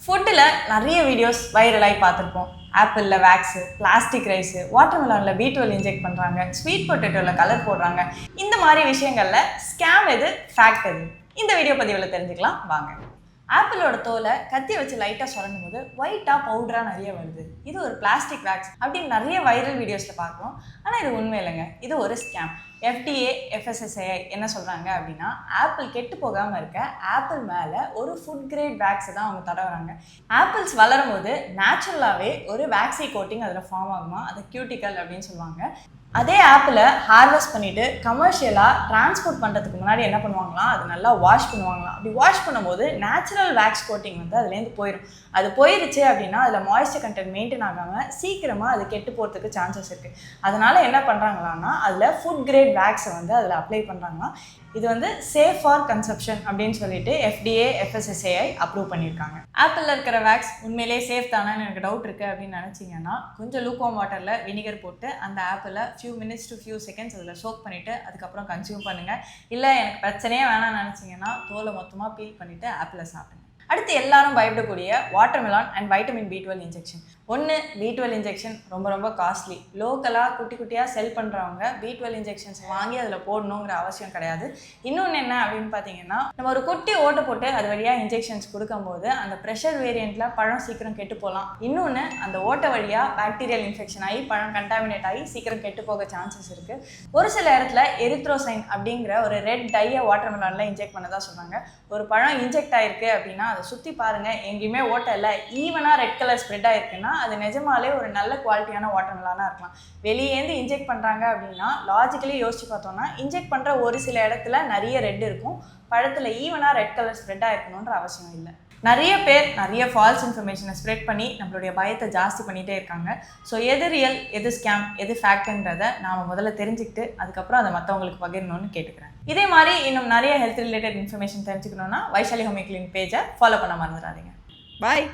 ஃபுட்டில் நிறைய வீடியோஸ் வைரலாகி பார்த்துருப்போம். ஆப்பிளில் வேக்ஸு, பிளாஸ்டிக் ரைஸு, வாட்டர்மெலானில் B12 இன்ஜெக்ட் பண்ணுறாங்க, ஸ்வீட் பொட்டேட்டோவில் கலர் போடுறாங்க. இந்த மாதிரி விஷயங்களில் ஸ்கேம் எது, ஃபேக்ட் எது? இந்த வீடியோ பதிவில் தெரிஞ்சுக்கலாம் வாங்க. ஆப்பிளோட தோலை கத்தியை வச்சு லைட்டாக சுரண்டும் போது ஒயிட்டாக பவுடராக நிறைய வருது, இது ஒரு பிளாஸ்டிக் வேக்ஸ் அப்படின்னு நிறைய வைரல் வீடியோஸில் பார்க்குறோம். ஆனால் இது உண்மை இல்லைங்க, இது ஒரு ஸ்கேம். FDA, FSSAI என்ன சொல்கிறாங்க அப்படின்னா, ஆப்பிள் கெட்டு போகாமல் இருக்க ஆப்பிள் மேலே ஒரு ஃபுட் கிரேட் வேக்ஸை தான் அவங்க தடவுறாங்க. ஆப்பிள்ஸ் வளரும் போது நேச்சுரலாகவே ஒரு வேக்ஸி கோட்டிங் அதில் ஃபார்ம் ஆகுமா, அதை கியூட்டிக்கல் அப்படின்னு சொல்லுவாங்க. அதே ஆப்பிளை ஹார்வெஸ்ட் பண்ணிவிட்டு கமர்ஷியலாக டிரான்ஸ்போர்ட் பண்ணுறதுக்கு முன்னாடி என்ன பண்ணுவாங்களாம், அது நல்லா வாஷ் பண்ணுவாங்களாம். அப்படி வாஷ் பண்ணும்போது நேச்சுரல் வேக்ஸ் கோட்டிங் வந்து அதுலேருந்து போயிடும். அது போயிடுச்சு அப்படின்னா அதில் மாய்ஸ்சர் கண்டென்ட் மெயின்டைன் ஆகாமல் சீக்கிரமாக அது கெட்டு போகிறதுக்கு சான்சஸ் இருக்குது. அதனால் என்ன பண்ணுறாங்களான்னா, அதில் ஃபுட் கிரேட் வேக்ஸை வந்து அதில் அப்ளை பண்ணுறாங்கன்னா, இது வந்து சேஃப் ஃபார் கன்சப்ஷன் அப்படின்னு சொல்லிட்டு FDA, FSSAI அப்ரூவ் பண்ணியிருக்காங்க. ஆப்பிளில் இருக்கிற வேக்ஸ் உண்மையிலே சேஃப் தானேன்னு எனக்கு டவுட் இருக்குது அப்படின்னு நினச்சிங்கன்னா, கொஞ்சம் லூக்வார்ம் வாட்டரில் வினிகர் போட்டு அந்த ஆப்பிளை few minutes to few seconds அதில் சோக் பண்ணிவிட்டு அதுக்கப்புறம் கன்சியூம் பண்ணுங்கள். இல்லை எனக்கு பிரச்சனையே வேணாம்னு நினச்சிங்கன்னா தோலை மொத்தமாக பீல் பண்ணிவிட்டு ஆப்பிளை சாப்பிடுங்க. அடுத்து எல்லாரும் பயப்படக்கூடிய watermelon and vitamin B12 injection. B12 injection ரொம்ப காஸ்ட்லி. லோக்கலாக குட்டியாக செல் பண்ணுறவங்க B12 இன்ஜெக்ஷன்ஸ் வாங்கி அதில் போடணுங்கிற அவசியம் கிடையாது. இன்னொன்று என்ன அப்படின்னு பார்த்தீங்கன்னா, நம்ம ஒரு குட்டி ஓட்டை போட்டு அது வழியாக இன்ஜெக்ஷன்ஸ் கொடுக்கும்போது அந்த ப்ரெஷர் வேரியண்ட்டில் பழம் சீக்கிரம் கெட்டு போகலாம். இன்னொன்று, அந்த ஓட்டை வழியாக பாக்டீரியல் இன்ஃபெக்ஷன் ஆகி பழம் கண்டாமினேட் ஆகி சீக்கிரம் கெட்டு போக சான்சஸ் இருக்குது. ஒரு சில இடத்துல எரித்ரோசைன் அப்படிங்கிற ஒரு ரெட் டையை வாட்டர்மெலானில் இன்ஜெக்ட் பண்ணதாக சொல்கிறாங்க. ஒரு பழம் இன்ஜெக்ட் ஆகிருக்கு அப்படின்னா அதை சுற்றி பாருங்கள், எங்கேயுமே ஓட்டை இல்லை, ஈவனாக ரெட் கலர் ஸ்ப்ரெட் ஆகிருக்குன்னா அது நிஜமாலே ஒரு நல்ல குவாலிட்டியான வாட்டர்மெலானாக இருக்கலாம். வெளியேந்து இன்ஜெக்ட் பண்ணுறாங்க அப்படின்னா லாஜிக்கலி யோசிச்சு பார்த்தோம்னா, இன்ஜெக்ட் பண்ணுற ஒரு சில இடத்துல நிறைய ரெட் இருக்கும், பழத்தில் ஈவனாக ரெட் கலர் ஸ்ப்ரெட்டாக இருக்கணுன்ற அவசியம் இல்லை. நிறைய பேர் நிறைய ஃபால்ஸ் இன்ஃபர்மேஷனை ஸ்ப்ரெட் பண்ணி நம்மளுடைய பயத்தை ஜாஸ்தி பண்ணிகிட்டே இருக்காங்க. ஸோ எது ரியல், எது ஸ்கேம், எது ஃபேக்ட்ன்றதை நாம் முதல்ல தெரிஞ்சுக்கிட்டு அதுக்கப்புறம் அதை மற்றவங்களுக்கு பகிரணும்னு கேட்டுக்கிறேன். இதே மாதிரி இன்னும் நிறைய ஹெல்த் ரிலேட்டட் இன்ஃபர்மேஷன் தெரிஞ்சுக்கணுன்னா வைஷாலி ஹோமியோக்ளினிக் பேஜை ஃபாலோ பண்ண மறந்துடாதீங்க. பாய்.